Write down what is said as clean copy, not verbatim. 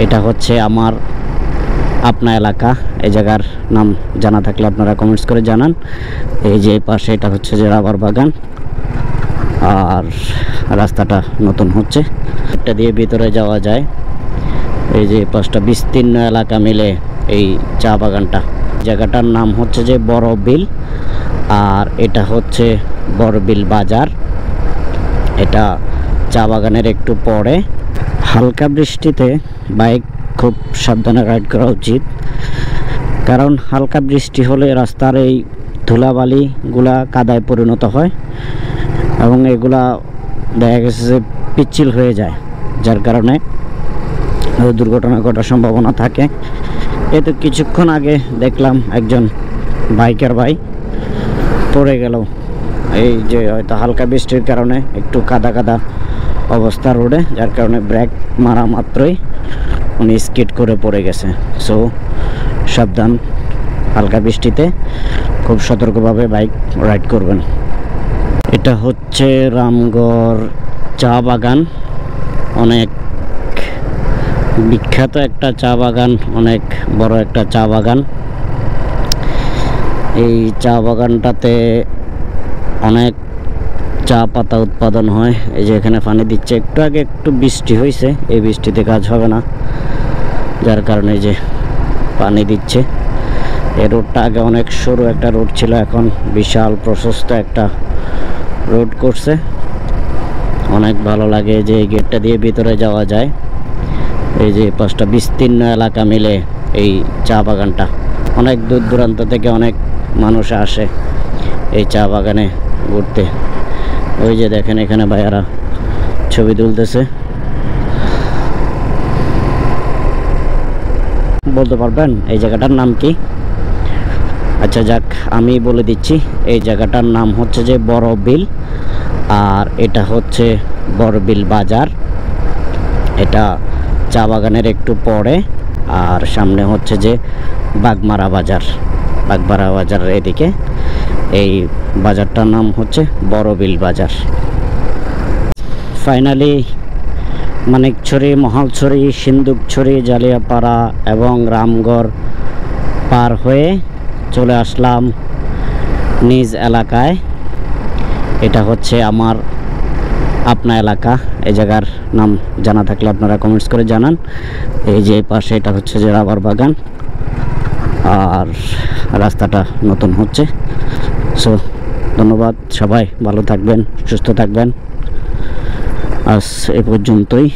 এটা হচ্ছে আমার আপনা এলাকা। এই জায়গার নাম জানা থাকলে আপনারা কমেন্টস করে জানান। এই যে পাশে এটা হচ্ছে যে রাবার বাগান, আর রাস্তাটা নতুন হচ্ছে, এটা দিয়ে ভিতরে যাওয়া যায়। এই যে পাঁচটা বিস্তীর্ণ এলাকা মিলে এই চা বাগানটা। জায়গাটার নাম হচ্ছে যে বড়বিল, আর এটা হচ্ছে বড়বিল বাজার। এটা চা বাগানের একটু পরে। হালকা বৃষ্টিতে বাইক খুব সাবধানে রাইড করা উচিত, কারণ হালকা বৃষ্টি হলে রাস্তার এই ধুলাবালিগুলা কাদায় পরিণত হয় এবং এগুলা দেখা গেছে যে পিচ্ছিল হয়ে যায়, যার কারণে দুর্ঘটনা ঘটার সম্ভাবনা থাকে। এই তো কিছুক্ষণ আগে দেখলাম একজন বাইকার ভাই পড়ে গেল। এই যে হয়তো হালকা বৃষ্টির কারণে একটু কাদা কাদা অবস্থা রোডে, যার কারণে ব্রেক মারা মাত্রই উনি স্কিড করে পড়ে গেছে। সো সাবধান, হালকা বৃষ্টিতে খুব সতর্কভাবে বাইক রাইড করবেন। এটা হচ্ছে রামগড় চা বাগান, অনেক বিখ্যাত একটা চা বাগান, অনেক বড় একটা চা বাগান। এই চা বাগানটাতে অনেক চা পাতা উৎপাদন হয়। এই যে এখানে পানি দিচ্ছে, একটু আগে একটু বৃষ্টি হয়েছে, এই বৃষ্টিতে কাজ হবে না, যার কারণে যে পানি দিচ্ছে। এই রোডটা আগে অনেক সরু একটা রোড ছিল, এখন বিশাল প্রশস্ত একটা রোড করছে। অনেক ভালো লাগে যে এই গেটটা দিয়ে ভিতরে যাওয়া যায়। এই যে পাঁচটা বিস্তীর্ণ এলাকা মিলে এই চা বাগানটা। অনেক দূর দূরান্ত থেকে অনেক মানুষ আসে এই চা বাগানে ঘুরতে। ওই যে দেখেন এখানে ভাইয়ারা ছবি তুলতেছে। বলতে পারবেন এই জায়গাটার নাম কি? আচ্ছা যাক, আমি বলে দিচ্ছি। এই জায়গাটার নাম হচ্ছে যে বড়বিল, আর এটা হচ্ছে বড়বিল বাজার। এটা চা বাগানের একটু পরে, আর সামনে হচ্ছে যে বাগমারা বাজার। বাগমারা বাজারের এদিকে এই বাজারটার নাম হচ্ছে বড়বিল বাজার। ফাইনালি মানিকছড়ি, মহালছড়ি, সিন্দুকছড়ি, জালিয়াপাড়া এবং রামগড় পার হয়ে চলে আসলাম নিজ এলাকায়। এটা হচ্ছে আমার আপনা এলাকা। এই জায়গার নাম জানা থাকলে আপনারা কমেন্টস করে জানান। এই যে পাশে এটা হচ্ছে যে রাবার বাগান, আর রাস্তাটা নতুন হচ্ছে। সো ধন্যবাদ, সবাই ভালো থাকবেন, সুস্থ থাকবেন। আজ এ পর্যন্তই।